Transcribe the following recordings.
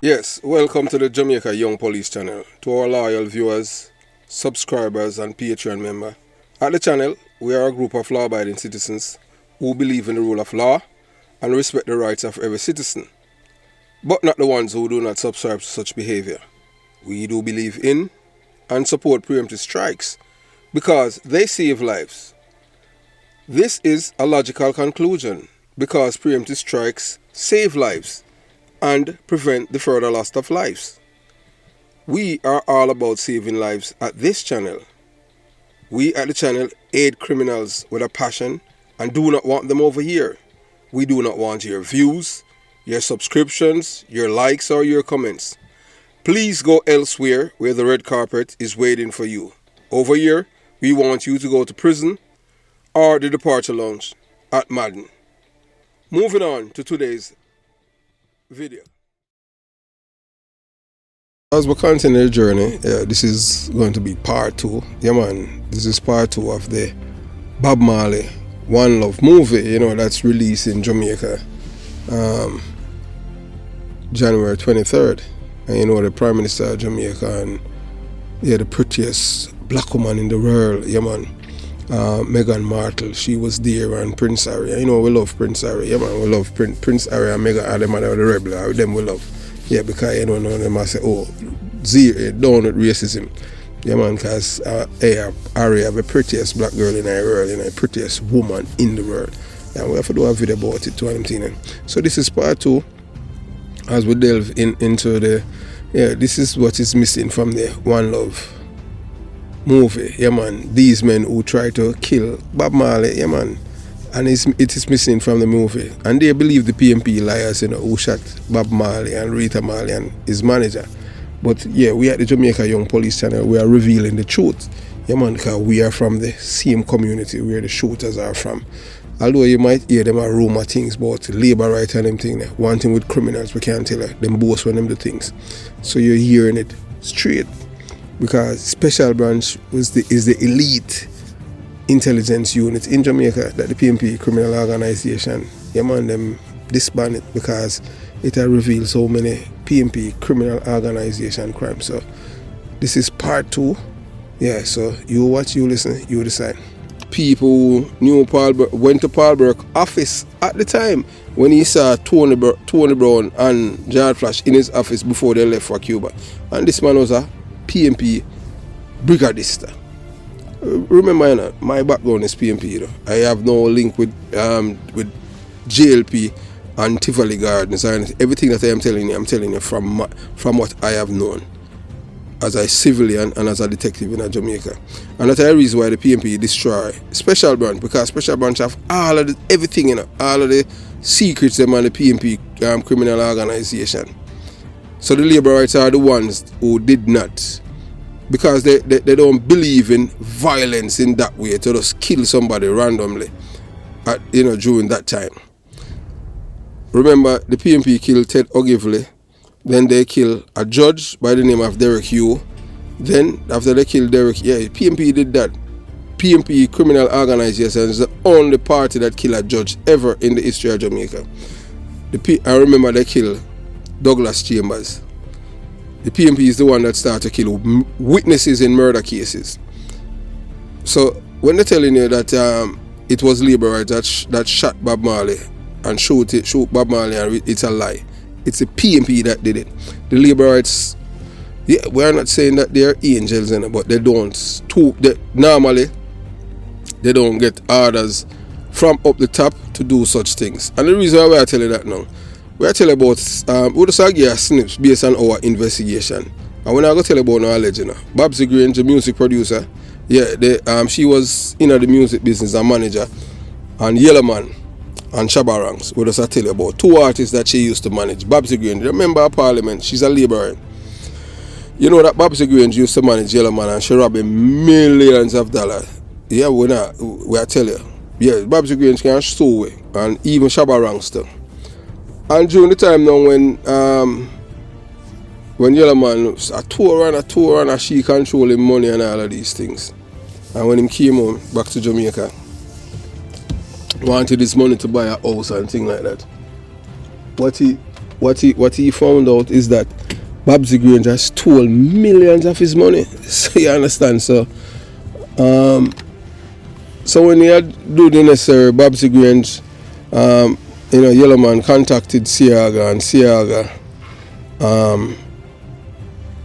Yes, welcome to the Jamaica Young Police channel. To our loyal viewers, subscribers and Patreon member. At the channel, we are a group of law-abiding citizens who believe in the rule of law and respect the rights of every citizen, but not the ones who do not subscribe to such behavior. We do believe in and support preemptive strikes because they save lives. This is a logical conclusion because preemptive strikes save lives and prevent the further loss of lives. We are all about saving lives at this channel. We at the channel aid criminals with a passion and do not want them over here. We do not want your views, your subscriptions, your likes or your comments. Please go elsewhere where the red carpet is waiting for you. Over here, we want you to go to prison or the departure lounge at Madden. Moving on to today's video. As we continue the journey, this is going to be part 2. Yeah man, this is part 2 of the Bob Marley One Love movie, that's released in Jamaica January 23rd. And the Prime Minister of Jamaica and the prettiest black woman in the world, Meghan Markle, she was there, and Prince Harry. We love Prince Harry, we love Prince Harry and Meghan are them and the rebel, them we love. Yeah, because none of them say, down with racism. Because Harry have the prettiest black girl in the world, the prettiest woman in the world. And we have to do a video about it too. So this is part 2 as we delve into this is what is missing from the One Love movie, these men who try to kill Bob Marley, and it is missing from the movie, and they believe the PMP liars, who shot Bob Marley and Rita Marley and his manager. But we at the Jamaica Young Police channel, we are revealing the truth, because we are from the same community where the shooters are from. Although you might hear them a rumor things about labor rights and them thing, one thing with criminals, we can't tell them boast when them do things. So you're hearing it straight. Because Special Branch is the elite intelligence unit in Jamaica that the PMP criminal organization, them disbanded because it has revealed so many PMP criminal organization crimes. So this is part 2. So you watch, you listen, you decide. People who knew went to Paul Burke's office at the time when he saw Tony Brown and Gerard Flash in his office before they left for Cuba. And this man was a PMP brigadista. Remember, my background is PMP. I have no link with JLP and Tivoli Gardens. Everything that I am telling you, I'm telling you from what I have known as a civilian and as a detective in Jamaica. And that's the reason why the PMP destroy Special Branch, because Special Branch have all of everything, all of the secrets them and the PMP criminal organization. So the labor rights are the ones who did not, because they don't believe in violence in that way, to just kill somebody randomly during that time. Remember, the PMP killed Ted Ogilvy, then they killed a judge by the name of Derek Hugh. Then after they killed Derek, PMP did that. PMP criminal organization is the only party that killed a judge ever in the history of Jamaica. I remember they killed Douglas Chambers. The PMP is the one that started to kill witnesses in murder cases. So when they're telling you that it was labor rights that shot Bob Marley and shoot Bob Marley, and it's a lie. It's the PMP that did it. The labor rights, we're not saying that they're angels, but they don't. Normally, they don't get orders from up the top to do such things. And the reason why I tell you that now, we are telling about, we just give snips based on our investigation. And when I go tell you about our legend, Babsy Grange, the music producer, she was in the music business, a manager, and Yellowman and Shabarangs. We just tell you about 2 artists that she used to manage. Babsy Grange, remember her Parliament, she's a labourer. You know that Babsy Grange used to manage Yellowman and she robbed him millions of dollars. We are tell you. Babsy Grange can sue and even Shabarangs too. And during the time now when Yellowman a tour and she controlling money and all of these things. And when he came home back to Jamaica, wanted his money to buy a house and things like that. What what he found out is that Babsy Granger stole millions of his money. So you understand? So when he had do the necessary, Babsy Grange, Yellow Man contacted Siaga, and Siaga,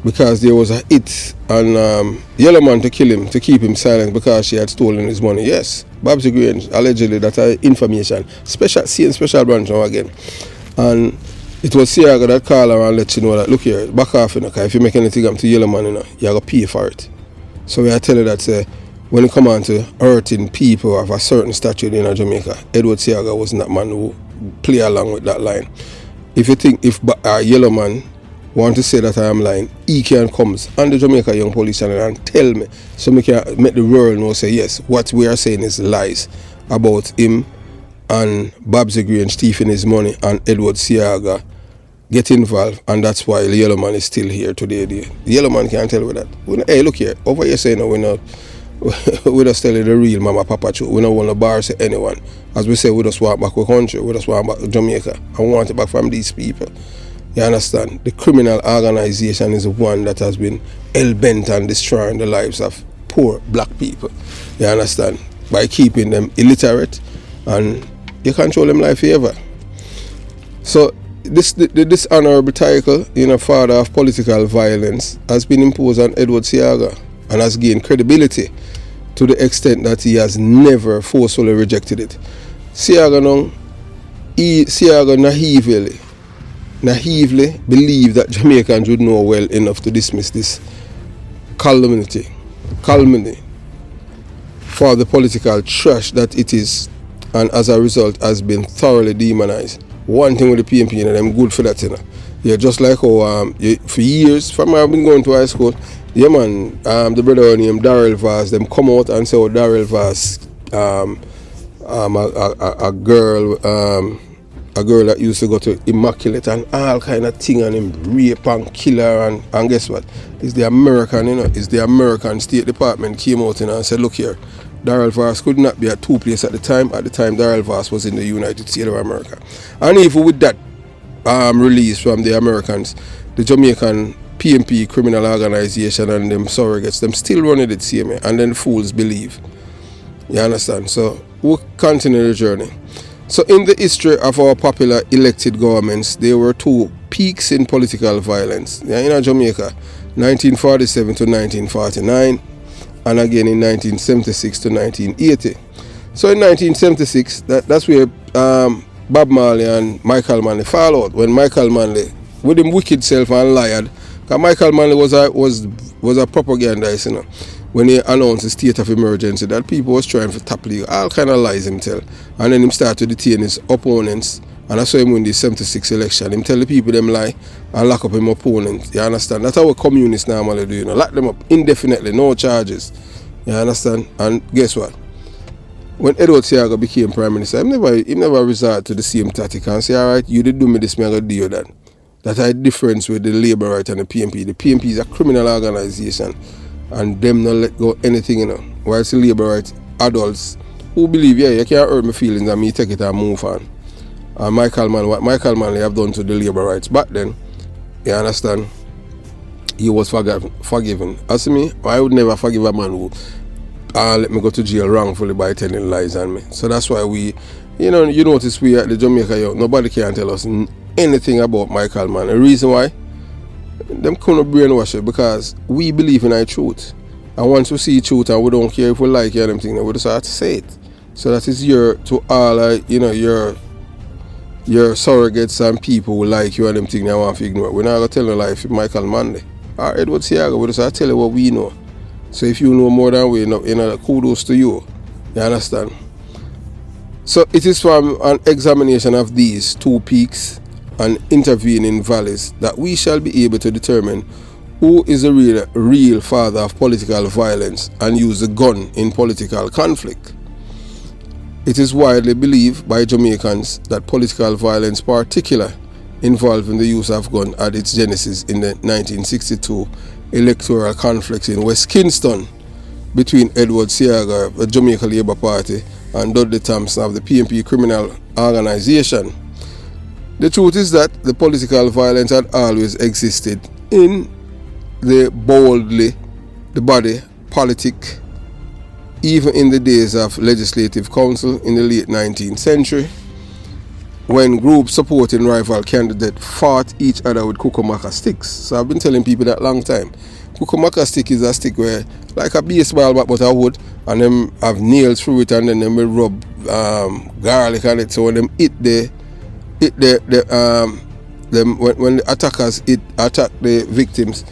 because there was a hit on Yellow Man to kill him, to keep him silent because she had stolen his money. Yes, Babsy Grange, allegedly, that's information. Special branch now again. And it was Siaga that called her and let you know that, look here, back off, if you make anything up to Yellow Man, you're going to pay for it. So I tell you that, when it come on to hurting people of a certain stature in Jamaica, Edward Siaga was that man who play along with that line. If you think if a Yellow Man want to say that I am lying, he can come on the Jamaica Young Police Channel and tell me, so we can make the world know, say yes, what we are saying is lies about him and Babsy Grange thieving his money and Edward Siaga get involved, and that's why the Yellow Man is still here today. The Yellow Man can't tell you that. Hey, look here, over here saying we're not. We just tell you the real mama papa truth. We don't want to embarrass anyone. As we say, we just want back our country. We just want back to Jamaica. I want it back from these people. You understand? The criminal organization is the one that has been hell-bent on destroying the lives of poor black people. You understand? By keeping them illiterate, and you control them life forever. So this dishonorable title, father of political violence, has been imposed on Edward Siaga and has gained credibility to the extent that he has never forcefully rejected it. Siaga naively believed that Jamaicans would know well enough to dismiss this calumny for the political trash that it is, and as a result has been thoroughly demonized. One thing with the PNP, them good for that, Yeah, just like how for years, from I've been going to high school, yeah man, the brother named Darrell Vaz, them come out and say, oh, Darrell Vaz, a girl that used to go to Immaculate and all kind of thing, and him rape and kill her, and guess what? It's the American, it's the American State Department came out and said, look here, Darrell Vaz could not be at two places at the time. At the time, Darrell Vaz was in the United States of America. And even with that release from the Americans, the Jamaican PNP criminal organization and them surrogates, them still running it same, and then fools believe. You understand? So we'll continue the journey. So in the history of our popular elected governments, there were two peaks in political violence. In Jamaica, 1947 to 1949, and again in 1976 to 1980. So in 1976, that's where Bob Marley and Michael Manley fall out. When Michael Manley, with him wicked self and lied, because Michael Manley was a propagandist, when he announced the state of emergency, that people was trying to topple you, all kind of lies him tell. And then him start to detain his opponents, and that's why him win the 76 election. Him tell the people them lie and lock up him opponents. You understand? That's how communists normally do, lock them up indefinitely, no charges. You understand? And guess what? When Edward Siaga became Prime Minister, he never resorted to the same tactic and say, all right, you did do me this, me I got to do you that. That's a difference with the Labour Right and the PNP. The PNP is a criminal organization, and them not let go anything, Whilst the Labour Right adults who believe, yeah, you can't hurt my feelings and me take it and move on. And what Michael Manley have done to the Labour Rights back then, you understand, he was forgiven. As me, I would never forgive a man who let me go to jail wrongfully by telling lies on me. So that's why we, you notice we at the Jamaica, nobody can tell us anything about Michael Manley. The reason why? Them couldn't brainwash it, because we believe in our truth. And once we see truth and we don't care if we like it or anything, we just have to say it. So that is to all, your surrogates and people who like you and them things they want to ignore. We're not going to tell no lie if Michael Manley or Edward Siaga, we just have to tell you what we know. So if you know more than we know, kudos to you. You understand? So it is from an examination of these two peaks and intervening valleys that we shall be able to determine who is a real father of political violence and use the gun in political conflict. It is widely believed by Jamaicans that political violence, particularly involving the use of gun, had its genesis in the 1962 electoral conflict in West Kingston between Edward Siaga of the Jamaica Labour Party and Dudley Thompson of the PNP criminal organization. The truth is that the political violence had always existed in the body politic, even in the days of legislative council in the late 19th century, when groups supporting rival candidates fought each other with cucumaka sticks. So I've been telling people that long time. Cucumaka stick is a stick where, like a baseball bat but a wood, and them have nails through it, and then them will rub garlic on it. So when them hit when the attackers attack the victims,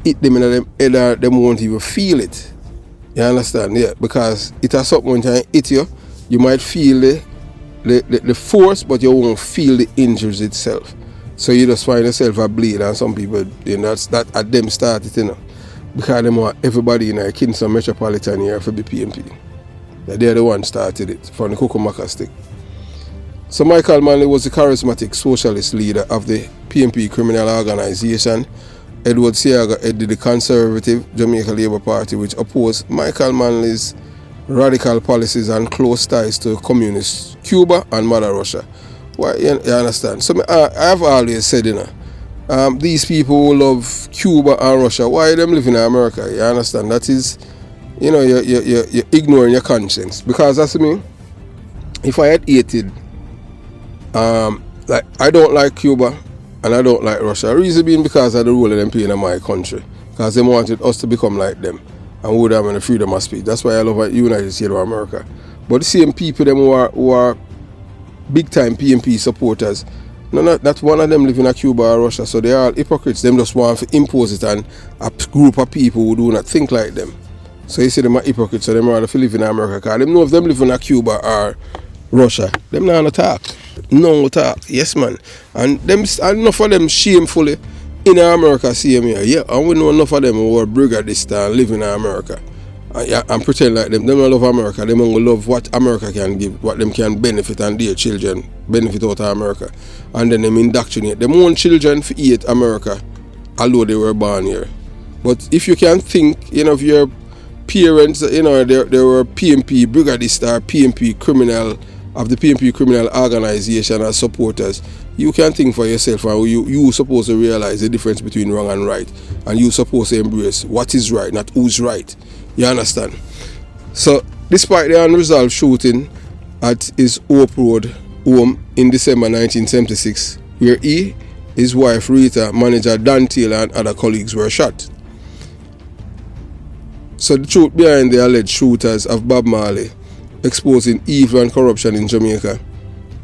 hit them in them head, them won't even feel it. You understand? Yeah, because it has something when it hit you, you might feel the force, but you won't feel the injuries itself. So you just find yourself a bleed, and some people, you know, that at them started, you know, because them want everybody in a Kingston metropolitan area for the PNP. They're the ones started it from the cucumaka stick. So Michael Manley was the charismatic socialist leader of the PNP criminal organization. Edward Seaga headed the conservative Jamaica Labour Party, which opposed Michael Manley's radical policies and close ties to communist Cuba and Mother Russia. Why, you understand? So I have always said, you know, these people who love Cuba and Russia, why them live in America? You understand? That is, you know, you're ignoring your conscience. Because that's me. If I had hated, like, I don't like Cuba and I don't like Russia. The reason being because of the role of them playing in my country. Because they wanted us to become like them and would have the freedom of speech. That's why I love the United States of America. But the same people them who are big time PNP supporters, not one of them live in Cuba or Russia, so they are all hypocrites. Them just want to impose it on a group of people who do not think like them. So you see them are hypocrites, so them rather to live in America. Because them know if them live in Cuba or Russia, them not attack. No attack. Yes, man. And them enough of them shamefully in America same here. Yeah, and we know enough of them who are brigadists and live in America. And pretend like them don't love America. Them only love what America can give, what them can benefit, and their children benefit out of America. And then them indoctrinate them own children for hate America, although they were born here. But if you can think, you know, if your parents, you know, they were PNP brigadists or PNP criminal of the PNP criminal organization as supporters, you can think for yourself, and you supposed to realize the difference between wrong and right, and you supposed to embrace what is right, not who's right. You understand? So, despite the unresolved shooting at his Hope Road home in December 1976, where he, his wife Rita, manager Dan Taylor, and other colleagues were shot. So, the truth behind the alleged shooters of Bob Marley, exposing evil and corruption in Jamaica.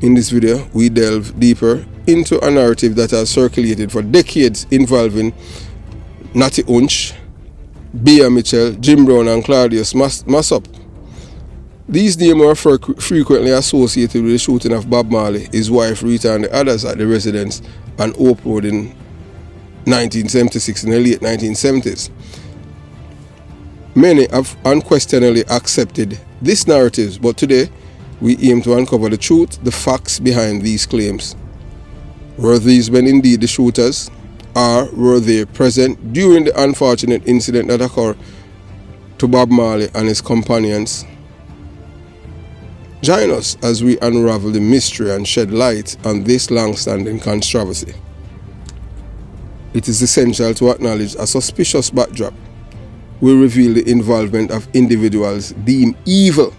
In this video, we delve deeper into a narrative that has circulated for decades involving Natty Unch, Bea Mitchell, Jim Brown, and Claudius Massop. These names were frequently associated with the shooting of Bob Marley, his wife Rita, and the others at the residence on Hope Road in 1976 in the late 1970s. Many have unquestionably accepted these narratives, but today we aim to uncover the truth, the facts behind these claims. Were these men indeed the shooters, or were they present during the unfortunate incident that occurred to Bob Marley and his companions? Join us as we unravel the mystery and shed light on this long-standing controversy. It is essential to acknowledge a suspicious backdrop will reveal the involvement of individuals deemed evil,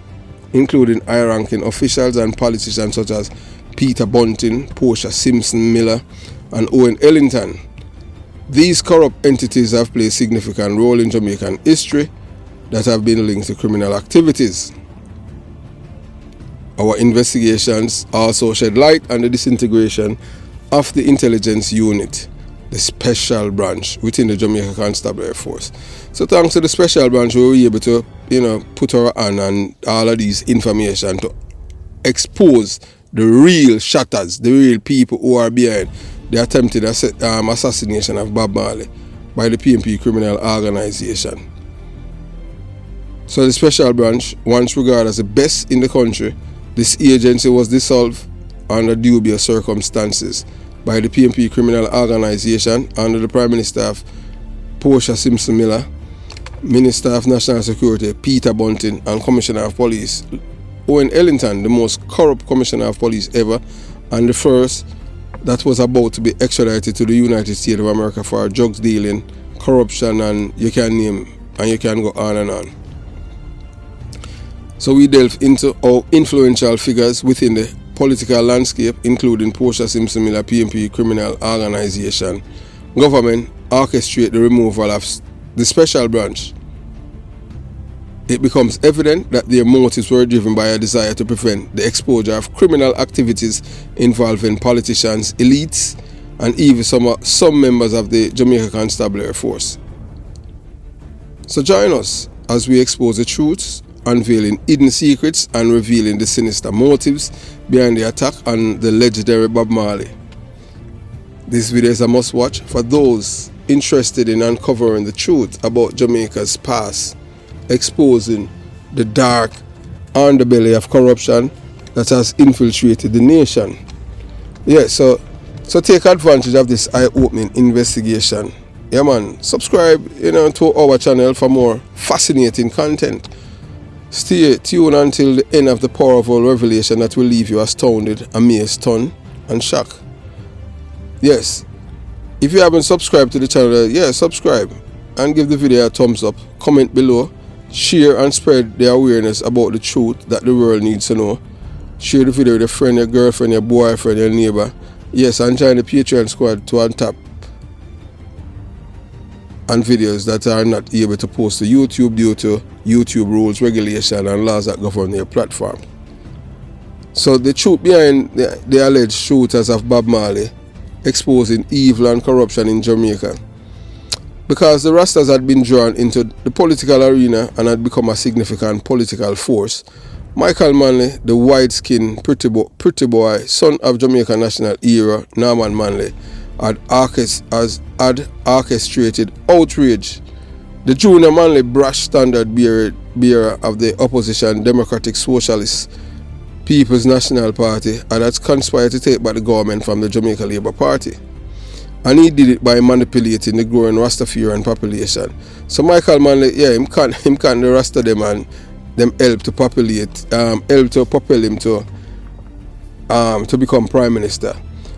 including high-ranking officials and politicians such as Peter Bunting, Portia Simpson Miller, and Owen Ellington. These corrupt entities have played a significant role in Jamaican history that have been linked to criminal activities. Our investigations also shed light on the disintegration of the intelligence unit, the special branch within the Jamaica Constabulary Force. So thanks to the special branch, we were able to, put our hand on all of these information to expose the real shatters, the real people who are behind the attempted assassination of Bob Marley by the PNP criminal organization. So the special branch, once regarded as the best in the country, this agency was dissolved under dubious circumstances by the PNP criminal organization under the Prime Minister of Portia Simpson Miller, Minister of National Security Peter Bunting, and Commissioner of Police Owen Ellington, the most corrupt Commissioner of Police ever, and the first that was about to be extradited to the United States of America for drugs dealing, corruption, and you can name, and you can go on and on. So we delve into how influential figures within the political landscape, including Portia Simpson Miller PNP criminal organization, government, orchestrate the removal of the special branch. It becomes evident that their motives were driven by a desire to prevent the exposure of criminal activities involving politicians, elites, and even some members of the Jamaica Constabulary Force. So join us as we expose the truths, unveiling hidden secrets and revealing the sinister motives behind the attack on the legendary Bob Marley. This video is a must-watch for those interested in uncovering the truth about Jamaica's past, exposing the dark underbelly of corruption that has infiltrated the nation. Yeah, so take advantage of this eye-opening investigation. Yeah man, subscribe to our channel for more fascinating content. Stay tuned until the end of the powerful revelation that will leave you astounded, amazed, stunned, and shocked. Yes, if you haven't subscribed to the channel, subscribe and give the video a thumbs up. Comment below, share and spread the awareness about the truth that the world needs to know. Share the video with a friend, your girlfriend, your boyfriend, your neighbor. Yes, and join the Patreon squad to untap and videos that are not able to post to YouTube due to YouTube rules, regulation, and laws that govern their platform. So the truth behind the alleged shooters of Bob Marley, exposing evil and corruption in Jamaica. Because the Rastas had been drawn into the political arena and had become a significant political force, Michael Manley, the white-skinned pretty boy, son of Jamaica national hero Norman Manley, had orchestrated outrage. The junior Manley brash standard bearer of the opposition Democratic Socialist People's National Party had conspired to take back the government from the Jamaica Labour Party. And he did it by manipulating the growing Rastafarian population. So Michael Manley, him can the Rasta them and them help to populate, help to propel him to become Prime Minister.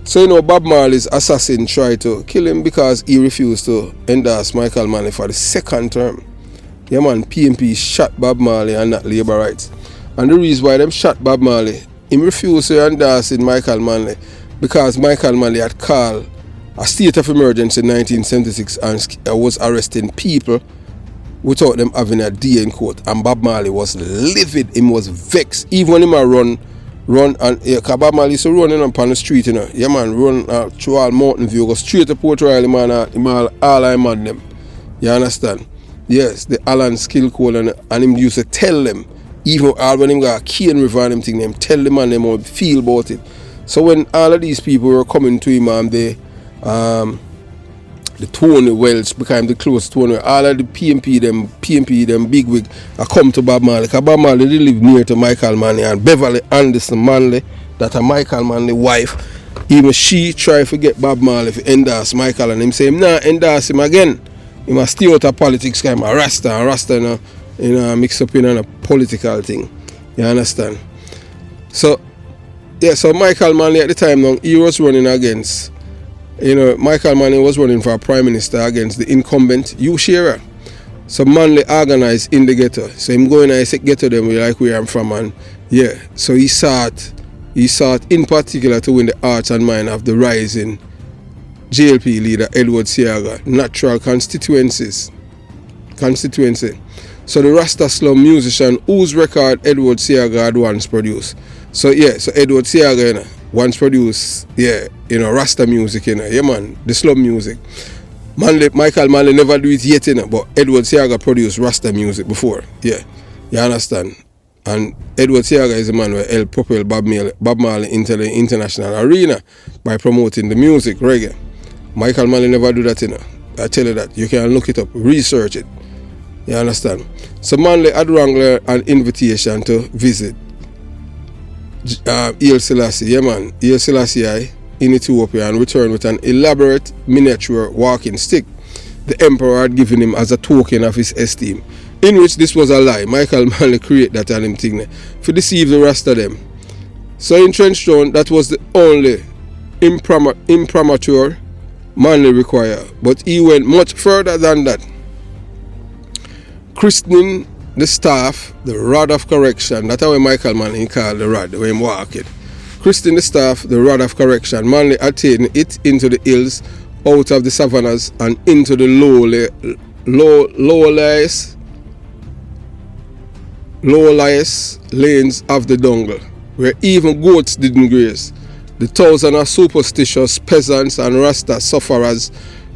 So Bob Marley's assassin tried to kill him because he refused to endorse Michael Manley for the second term. Yeah man, PNP shot Bob Marley and not Labour rights. And the reason why them shot Bob Marley, he refused to endorse Michael Manley because Michael Manley had called a state of emergency in 1976 and was arresting people without them having a day in court. And Bob Marley was livid, he was vexed. Even when him run and Bob Marley used to run upon the street, Yeah man, run through all Mountain View, go straight to Port Royal, him all I mad them. You understand? Yes, the Alan Skill Code and him used to tell them, even all when him got a Cane River and them thing, them tell them and them how feel about it. So when all of these people were coming to him and the Tony Welch became the close Tony, all of the PNP them big wig come to Bob Marley. Because Bob Marley they live near to Michael Manley and Beverly Anderson Manley, that a Michael Manley wife. Even she tried to get Bob Marley to endorse Michael and him say him nah endorse him again. He must stay out of politics because I'm a Rasta mix up in a political thing. You understand? So so Michael Manley at the time now, he was running against Michael Manley was running for Prime Minister against the incumbent Hugh Shearer. So Manley organized in the ghetto. So him going and say ghetto them like where I'm from and so he sought in particular to win the hearts and mind of the rising JLP leader Edward Seaga, natural constituency. So the Rasta slum musician whose record Edward Seaga had once produced. So Edward Seaga once produced Rasta music, yeah man, the slum music. Michael Manley never do it yet, but Edward Seaga produced Rasta music before. Yeah, you understand? And Edward Seaga is the man who helped propel Bob Marley into the international arena by promoting the music, reggae. Michael Manley never do that, I tell you that. You can look it up, research it. You understand? So Manley had Wrangler an invitation to visit Haile Selassie, yeah man, Haile Selassie in Ethiopia, and returned with an elaborate miniature walking stick the emperor had given him as a token of his esteem, in which this was a lie. Michael Manley created that and him thing to deceive the rest of them. So in Trenchtown, that was the only imprimatur Manley require, but he went much further than that, christening the staff the rod of correction. That's how Michael Manley called the rod when he walked it. Christening the staff the rod of correction. Manley attained it into the hills, out of the savannas, and into the lowliest lanes of the jungle, where even goats didn't graze. The thousands of superstitious peasants and Rasta sufferers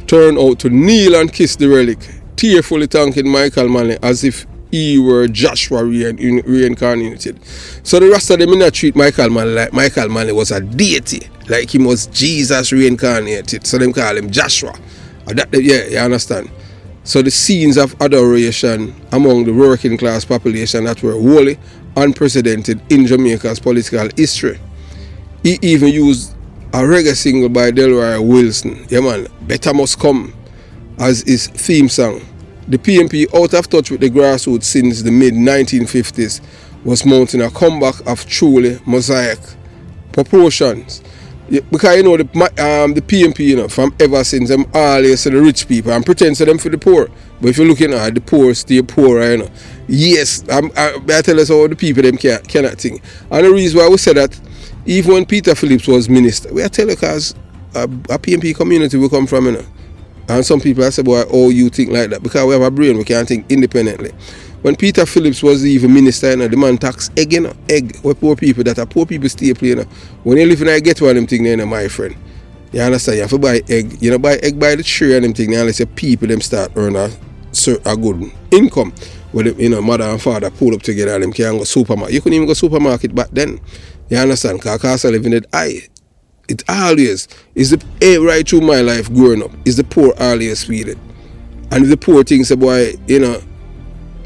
turned out to kneel and kiss the relic, tearfully thanking Michael Manley as if he were Joshua reincarnated. So the Rasta them not treat Michael Manley like Michael Manley was a deity, like he was Jesus reincarnated. So them call him Joshua. Yeah, you understand? So the scenes of adoration among the working class population that were wholly unprecedented in Jamaica's political history. He even used a reggae single by Delroy Wilson, yeah man, Better Must Come, as his theme song. The PNP, out of touch with the grassroots since the mid-1950s, was mounting a comeback of truly mosaic proportions. Yeah, because you know the PNP, you know, from ever since them always to the rich people and pretend to them for the poor. But if you're looking at the poor, stay poor, you know. Yes, I tell us how the people them cannot think. And the reason why we say that, even when Peter Phillips was minister, we are telling because a PNP community we come from, you know. And some people I say, boy, oh, you think like that? Because we have a brain, we can't think independently. When Peter Phillips was even minister, you know, the man tax egg, you know, egg. Where poor people, that are poor people staple, you know. When you live in a ghetto and them thing, you know, my friend. You understand? You have to buy egg. You know, buy egg by the tree and them thing, unless your people them start earn a good income. Where the, you know, mother and father pull up together and them can't go supermarket. You couldn't even go supermarket back then. You understand? Because I live in it, it always is the right through my life growing up. Is the poor always feel it. And if the poor things, boy, you know,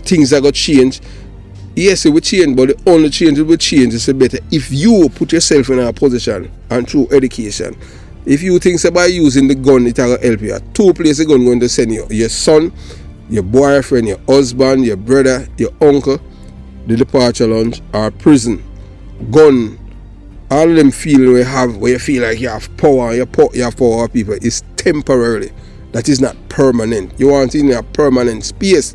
things are going to change. Yes, it will change, but the only change it will change is better if you put yourself in a position and through education. If you think by using the gun, it will help you. Two places the gun going to send you. Your son, your boyfriend, your husband, your brother, your uncle, the departure lounge, or prison. Gun. All of them feeling where you feel like you have power, you have power over people, is temporarily. That is not permanent. You want in a permanent space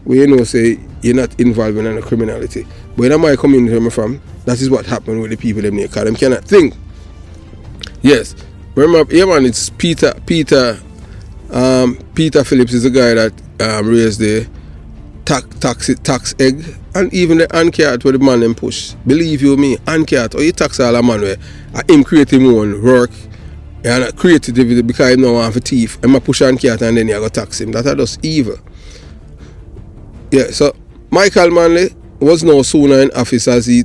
where you know say you're not involved in any criminality. But in my community I'm from, that is what happened with the people them there, because them cannot think. Yes. Remember, yeah man, it's Peter Phillips is the guy that raised the tax egg, and even the handcart where the man them push. Believe you me, handcart, or you tax all a man where him create him own work and creativity because him no want for thief. Him a push handcart and then you go tax him. That are just evil. Yeah, so Michael Manley was no sooner in office as he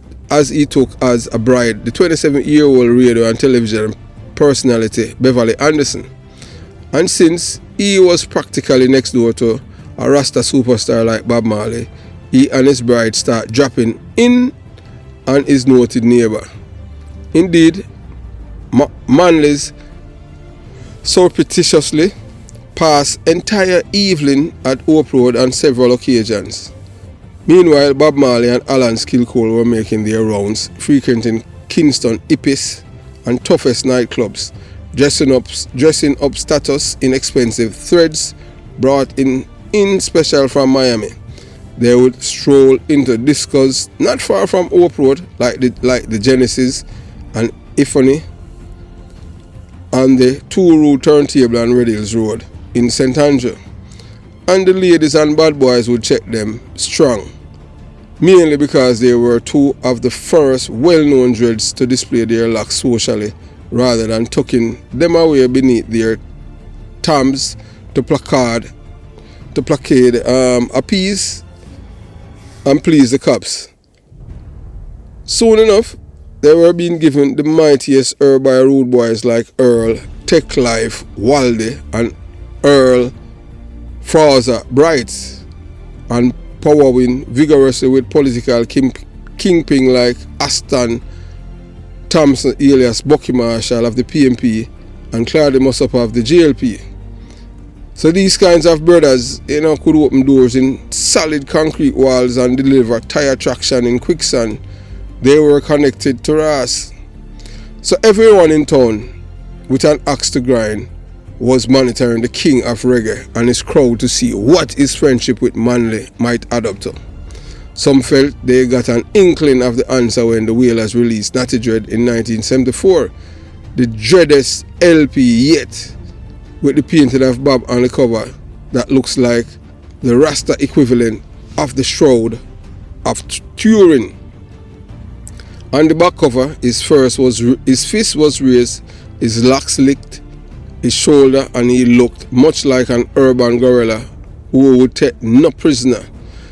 took as a bride the 27-year-old radio and television personality Beverly Anderson. And since he was practically next door to a Rasta superstar like Bob Marley, he and his bride start dropping in on his noted neighbor. Indeed, Manley's surreptitiously passed entire evening at Hope Road on several occasions. Meanwhile, Bob Marley and Alan Skillcole were making their rounds, frequenting Kingston hippies and toughest nightclubs, dressing up status in expensive threads brought in special from Miami. They would stroll into discos not far from Hope Road, like the Genesis and Ifany, and the Two-Root Turntable on Red Hills Road in St. Andrew. And the ladies and bad boys would check them strong, mainly because they were two of the first well-known dreads to display their locks socially, rather than tucking them away beneath their thumbs to placate, appease and please the cops. Soon enough, they were being given the mightiest herb by rude boys like Earl, Tech Life, Walde, and Earl Fraser Brights, and powering vigorously with political kingpin like Aston Thompson alias Bucky Marshall of the PNP and Claude Mossop of the JLP. So these kinds of brothers, you know, could open doors in solid concrete walls and deliver tire traction in quicksand. They were connected to us. So everyone in town with an axe to grind, was monitoring the king of reggae and his crowd to see what his friendship with Marley might add up to. Some felt they got an inkling of the answer when the Wailers released Natty Dread in 1974, the dreadest LP yet, with the painting of Bob on the cover that looks like the Rasta equivalent of the Shroud of Turin. On the back cover, his fist was raised, his locks licked, his shoulder, and he looked much like an urban gorilla who would take no prisoner.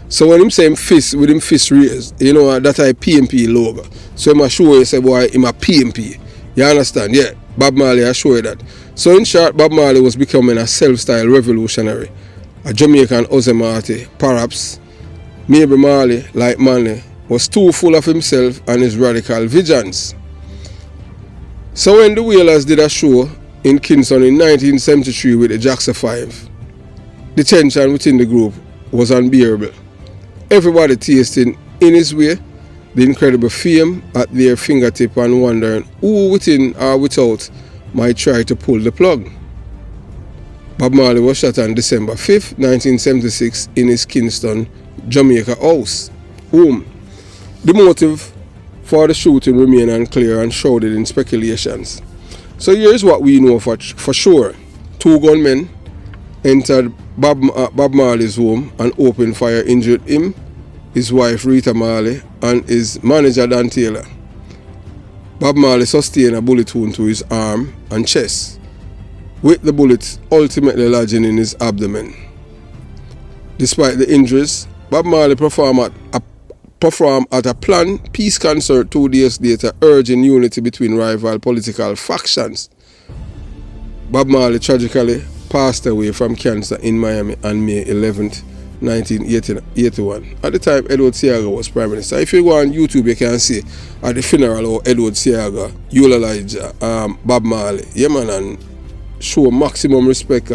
So when him say him fist with him fist raised, you know that a PMP logo. So I'm sure you say, boy, him a PMP. You understand? Yeah, Bob Marley, I show you that. So in short, Bob Marley was becoming a self-styled revolutionary, a Jamaican Ozemati, perhaps. Maybe Marley, like Marley, was too full of himself and his radical visions. So when the Wailers did a show in Kingston in 1973 with the Jackson 5, the tension within the group was unbearable. Everybody tasting, in his way, the incredible fame at their fingertip and wondering who within or without might try to pull the plug. Bob Marley was shot on December 5th, 1976 in his Kingston, Jamaica house, home. The motive for the shooting remained unclear and shrouded in speculations. So here's what we know for sure. 2 gunmen entered Bob Marley's home and opened fire, injured him, his wife Rita Marley, and his manager Dan Taylor. Bob Marley sustained a bullet wound to his arm and chest, with the bullet ultimately lodging in his abdomen. Despite the injuries, Bob Marley performed at a planned peace concert 2 days later, urging unity between rival political factions. Bob Marley tragically passed away from cancer in Miami on May 11th, 1981. At the time, Edward Seaga was Prime Minister. If you go on YouTube, you can see at the funeral of Edward Seaga, eulogize Bob Marley. Yeah, man, and show maximum respect.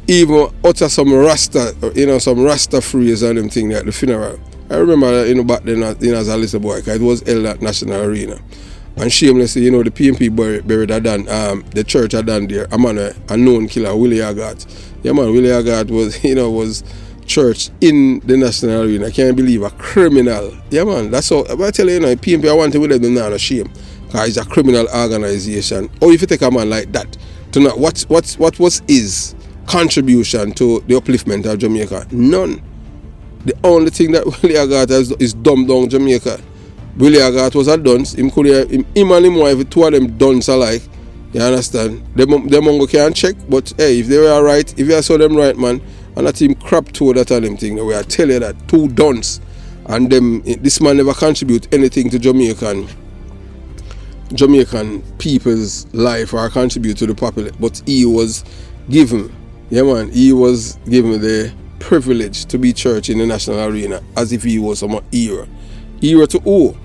Even utter some Rasta, some Rasta phrase and them thing at the funeral. I remember that, back then, as a little boy, it was held at National Arena. And shamelessly, the PMP buried a Dan, the church had done there, a man, a known killer, Willie Agat. Yeah, man, Willie Agat was, was church in the National Arena. I can't believe a criminal. Yeah, man, that's all. But I tell you, PMP, I want to let them know, no shame. Because it's a criminal organization. Or if you take a man like that, to know what was his contribution to the upliftment of Jamaica? None. The only thing that Willie Agat has is dumb down Jamaica. Willie Agat was a dunce. Him and him wife, 2 of them dunce alike. You understand? Them mongo can't check, but hey, if they were right, if you saw them right, man, and that team crap to that and them thing, we are tell you that 2 dunce, and this man never contribute anything to Jamaican people's life or contribute to the populace, but he was given, he was given the privilege to be church in the National Arena as if he was some hero. Hero to who?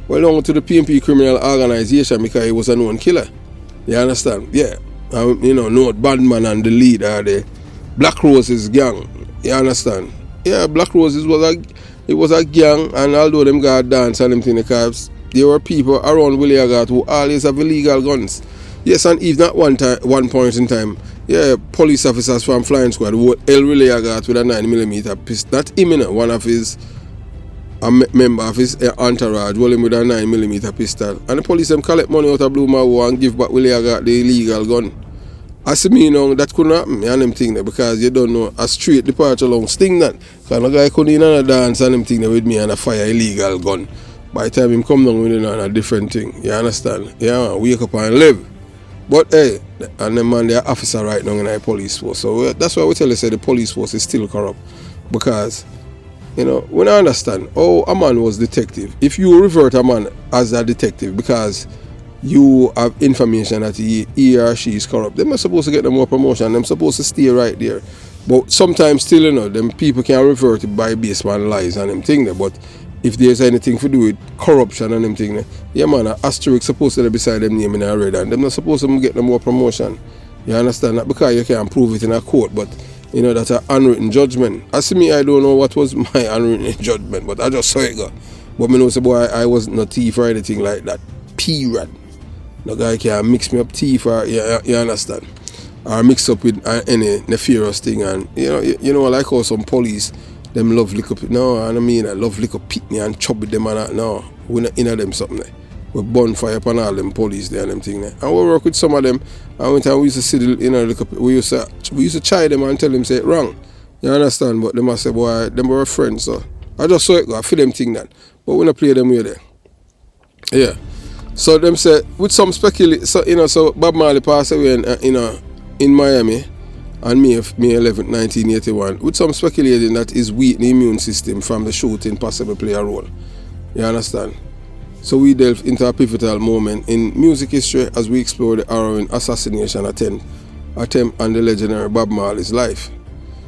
Well, on to the PMP criminal organization because he was a known killer. You understand? Yeah. No Badman and the leader, the Black Roses gang. You understand? Yeah, Black Roses was a gang, and although them got dance and them thing, because there were people around Willie Agat who always have illegal guns. Yes, and even at one point in time, yeah, police officers from Flying Squad who held Willie Agat with a 9mm pistol. Not him, one of his a member of his entourage hold him with a 9mm pistol. And the police them collect money out of Blue Mawo and give back Willie Agat the illegal gun. As me that couldn't happen, and them thing there, because you don't know a straight departure long sting that. Because a guy couldn't in a dance and them thing there with me and a fire illegal gun. By the time him come down with it on a different thing. You understand? Yeah, man, wake up and live. But hey, and them man, they're officer right now in the police force. So that's why we tell you say the police force is still corrupt. Because, when I understand, a man was detective. If you revert a man as a detective because you have information that he or she is corrupt, they're not supposed to get them more promotion. They're supposed to stay right there. But sometimes still, them people can revert it by based on lies and them thing there. But if there's anything to do with corruption and them thing, yeah man, an asterisk supposed to be beside them name in a red, and them not supposed to get them more promotion. You understand that? Because you can't prove it in a court, but that's an unwritten judgment. As me, I don't know what was my unwritten judgment, but I just saw it go. But me know say boy, I wasn't a thief or anything like that. Period. No guy can mix me up teeth or you understand, or mix up with any nefarious thing. And you know like how some police them love lick up. No, I don't mean I love lick up pitney and chop with them and that. No, we not in them something there. We bonfire upon all them police there and them thing there. And we work with some of them. And one time we used to see look up, we used to chide them and tell them say it wrong. You understand? But they must say, boy, them were friends. So I just saw it go, I feel them thing that. But we not play them way there. Yeah. So them say with some speculation, so so Bob Marley passed away in Miami on May 11th, 1981. With some speculating that his weak immune system from the shooting possibly play a role. You understand? So we delve into a pivotal moment in music history as we explore the harrowing assassination attempt on the legendary Bob Marley's life.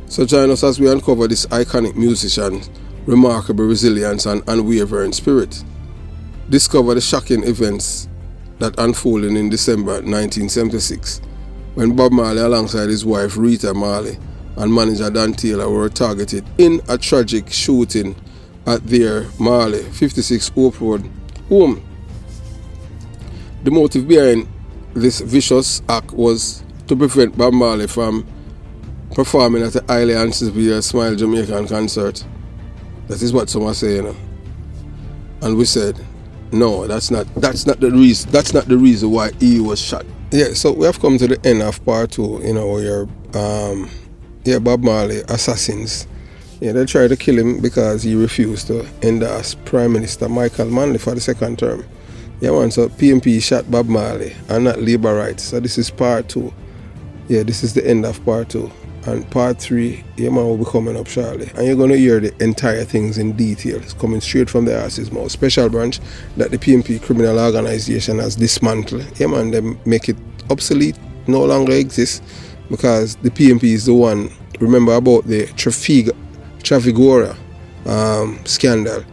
So join us as we uncover this iconic musician's remarkable resilience and unwavering spirit. Discover the shocking events that unfolded in December 1976 when Bob Marley alongside his wife Rita Marley and manager Dan Taylor were targeted in a tragic shooting at their Marley 56 Hope Road home. The motive behind this vicious act was to prevent Bob Marley from performing at the highly anticipated Smile Jamaican concert. That is what some are saying. And we said, no, that's not the reason. That's not the reason why he was shot. Yeah, so we have come to the end of part 2. Where Bob Marley assassins. Yeah, they tried to kill him because he refused to endorse Prime Minister Michael Manley for the second term. Yeah, man. So PMP shot Bob Marley and not Labour rights. So this is part 2. Yeah, this is the end of part 2. And part 3, man, will be coming up shortly. And you're going to hear the entire things in detail. It's coming straight from the horse's mouth. Special branch that the PMP criminal organization has dismantled. Yeah, man, they make it obsolete, no longer exists, because the PMP is the one. Remember about the Trafigura scandal.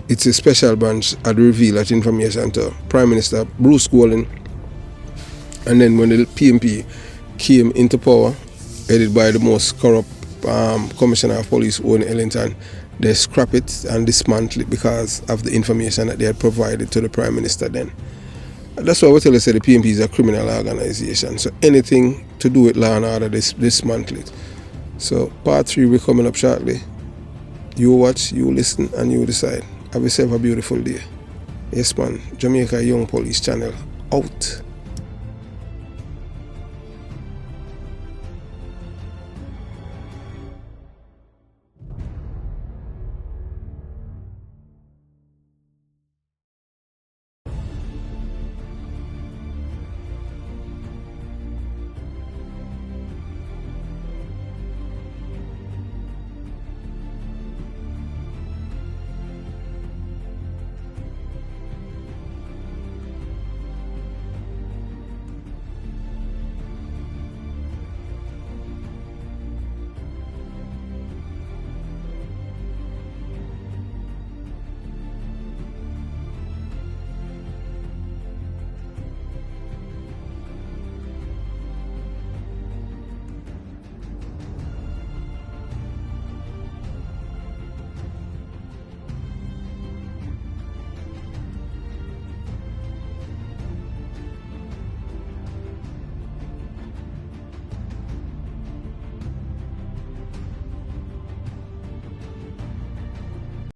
It's a special branch that revealed that information to Prime Minister Bruce Golding. And then when the PMP came into power, headed by the most corrupt Commissioner of Police, Owen Ellington, they scrap it and dismantle it because of the information that they had provided to the Prime Minister then. And that's why we tell you say the PMP is a criminal organization. So anything to do with law and order, they dismantle it. So part 3 will be coming up shortly. You watch, you listen, and you decide. Have yourself a beautiful day. Yes, man. Jamaica Young Police Channel out.